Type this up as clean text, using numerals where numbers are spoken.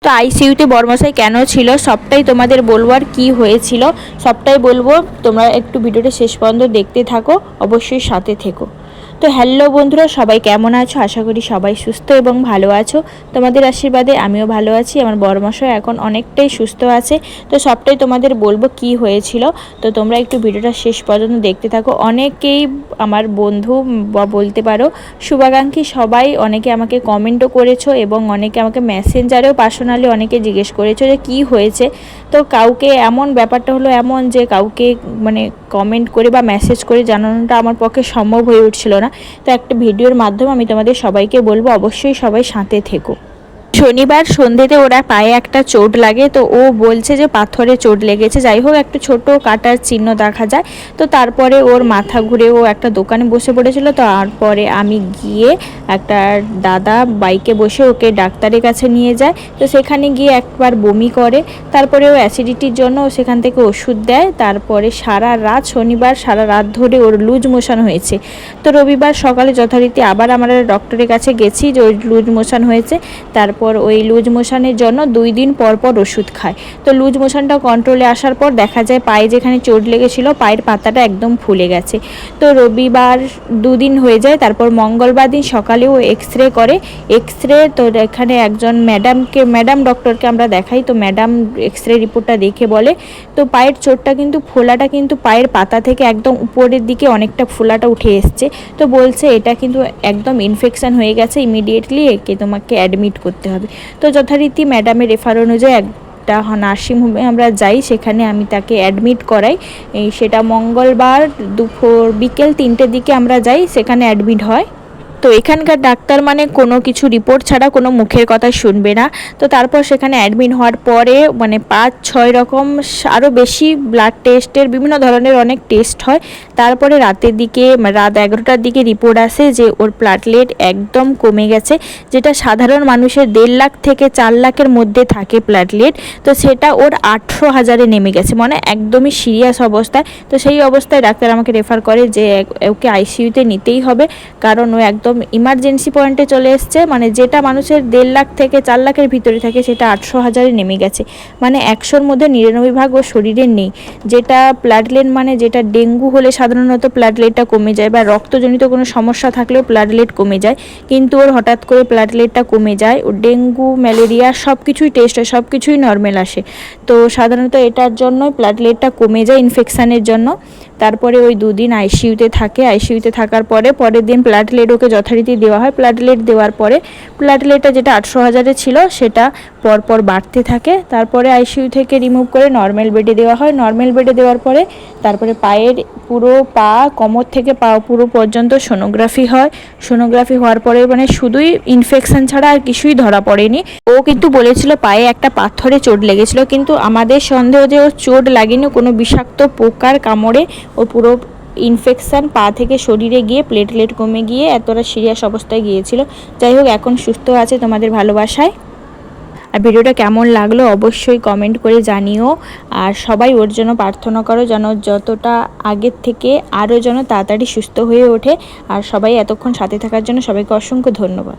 তো আইসিইউতে বড়মশাই কেন ছিল সবটাই তোমাদের বলবো, আর কি হয়েছিল সবটাই বলবো। তোমরা একটু ভিডিওটা শেষ পর্যন্ত দেখতে থাকো, অবশ্যই সাথে থেকো। তো হ্যালো বন্ধুরা, সবাই কেমন আছো? আশা করি সবাই সুস্থ এবং ভালো আছো। তোমাদের আশীর্বাদে আমিও ভালো আছি। আমার বড়মশাই এখন অনেকটাই সুস্থ আছে। তো সবটাই তোমাদের বলবো কি হয়েছিল। তো তোমরা একটু ভিডিওটা শেষ পর্যন্ত দেখতে থাকো। অনেকেই আমার বন্ধু বা বলতে পারো শুভাকাঙ্ক্ষী সবাই অনেকে আমাকে কমেন্টও করেছো এবং অনেকে আমাকে মেসেঞ্জারেও পার্সোনালি অনেকে জিজ্ঞেস করেছো যে কি হয়েছে। তো কাউকে এমন ব্যাপারটা হলো এমন যে কাউকে মানে কমেন্ট করে বা মেসেজ করে জানানোটা আমার পক্ষে সম্ভব হয়ে উঠছিল না। তো একটা ভিডিওর মাধ্যমে আমি তোমাদের সবাইকে বলবো, অবশ্যই সবাই সাথে থেকো। শনিবার সন্ধ্যেতে ওরা পায়ে একটা চোট লাগে, তো ও বলছে যে পাথরে চোট লেগেছে। যাই হোক, একটা ছোট কাটার চিহ্ন দেখা যায়। তো তারপরে ওর মাথা ঘুরে ও একটা দোকানে বসে পড়েছিল। তো তারপরে আমি গিয়ে একটা দাদা বাইকে বসে ওকে ডাক্তারের কাছে নিয়ে যায়। তো সেখানে গিয়ে একবার বমি করে, তারপরে ও অ্যাসিডিটির জন্য সেখান থেকে ওষুধ দেয়। তারপরে সারা রাত, শনিবার সারা রাত ধরে ওর লুজ মোশন হয়েছে। তো রবিবার সকালে যথারীতি আবার আমরা ডক্টরের কাছে গেছি যে ওই লুজ মোশন হয়েছে। তারপর ওই লুজ মোশনের জন্য 2 দিন পর পর ওষুধ খায়। তো লুজ মোশনটা কন্ট্রোলে আসার পর দেখা যায় পায়ে যেখানে চোট লেগেছিল পায়ের পাতাটা একদম ফুলে গেছে। তো রবিবার 2 দিন হয়ে যায়। তারপর মঙ্গলবার দিন সকালেও এক্সরে করে। এক্সরে তো এখানে একজন ম্যাডাম ডক্টরকে আমরা দেখাই। তো ম্যাডাম এক্সরে রিপোর্টটা দেখে বলে তো পায়ের চোটটা কিন্তু ফোলাটা কিন্তু পায়ের পাতা থেকে একদম উপরের দিকে অনেকটা ফোলাটা উঠে এসছে। তো বলছে এটা কিন্তু একদম ইনফেকশন হয়ে গেছে, ইমিডিয়েটলি একে তোমাকে অ্যাডমিট করতে হবে। তো যথারীতি ম্যাডামের রেফার অনুযায়ী একটা নার্সিংহোমে আমরা যাই, সেখানে আমি তাকে অ্যাডমিট করাই। সেটা মঙ্গলবার দুপুর বিকেল 3টের দিকে আমরা যাই, সেখানে অ্যাডমিট হয়। তো এখানকার ডাক্তার মানে কোনো কিছু রিপোর্ট ছাড়া কোনো মুখের কথা শুনবে না। তো তারপর সেখানে অ্যাডমিট হওয়ার পরে মানে 5-6 রকম আরও বেশি ব্লাড টেস্টের বিভিন্ন ধরনের অনেক টেস্ট হয়। তারপরে রাতের দিকে রাত 11টার দিকে রিপোর্ট আসে যে ওর প্লেটলেট একদম কমে গেছে, যেটা সাধারণ মানুষের 1.5 লাখ থেকে 4 লাখের মধ্যে থাকে প্লেটলেট। তো সেটা ওর 18,000-এ নেমে গেছে, মানে একদমই সিরিয়াস অবস্থায়। তো সেই অবস্থায় ডাক্তার আমাকে রেফার করে যে ওকে আইসিইউতে নিতেই হবে, কারণ ও একদম ইমার্জেন্সি পয়েন্টে চলে এসছে। মানে যেটা মানুষের 1.5 লাখ থেকে 4 লাখের ভিতরে থাকে সেটা 18,000-এ নেমে গেছে, মানে 100-র মধ্যে 99 ভাগ ওর শরীরে নেই। যেটা প্লেটলেট মানে যেটা ডেঙ্গু হলে সাধারণত প্লেটলেটটা কমে যায়, বা রক্তজনিত কোনো সমস্যা থাকলেও প্লেটলেট কমে যায়, কিন্তু ওর হঠাৎ করে প্লেটলেটটা কমে যায়। ওর ডেঙ্গু ম্যালেরিয়া সব কিছুই টেস্ট হয়, সব কিছুই নর্মাল আসে। তো সাধারণত এটার জন্যই প্লেটলেটটা কমে যায় ইনফেকশানের জন্য। তারপরে ওই 2 দিন আইসিইউতে থাকে। আইসিইউতে থাকার পরে পরের দিন প্লেটলেট ওকে যথারীতি দেওয়া হয়। প্লেটলেট দেওয়ার পরে প্লেটলেটটা যেটা 18,000-এ ছিল সেটা পরপর বাড়তে থাকে। তারপরে আইসিইউ থেকে রিমুভ করে নর্মাল বেডে দেওয়া হয়। নর্মাল বেডে দেওয়ার পরে তারপরে পায়ের পুরো পা, কোমর থেকে পা পুরো পর্যন্ত সোনোগ্রাফি হয়। সোনোগ্রাফি হওয়ার পরে মানে শুধুই ইনফেকশন ছাড়া আর কিছুই ধরা পড়েনি। ও কিন্তু বলেছিল পায়ে একটা পাথরে চোট লেগেছিল, কিন্তু আমাদের সন্দেহ যে ওর চোট লাগেনি, কোনো বিষাক্ত পোকার কামড়ে ও পুরো ইনফেকশান পা থেকে শরীরে গিয়ে প্লেটলেট কমে গিয়ে এতটা সিরিয়াস অবস্থায় গিয়েছিল। যাই হোক, এখন সুস্থ আছে তোমাদের ভালোবাসায়। আর ভিডিওটা কেমন লাগলো অবশ্যই কমেন্ট করে জানিও। আর সবাই ওর জন্য প্রার্থনা করো যেন যতটা আগের থেকে আরও যেন তাড়াতাড়ি সুস্থ হয়ে ওঠে। আর সবাই এতক্ষণ সাথে থাকার জন্য সবাইকে অসংখ্য ধন্যবাদ।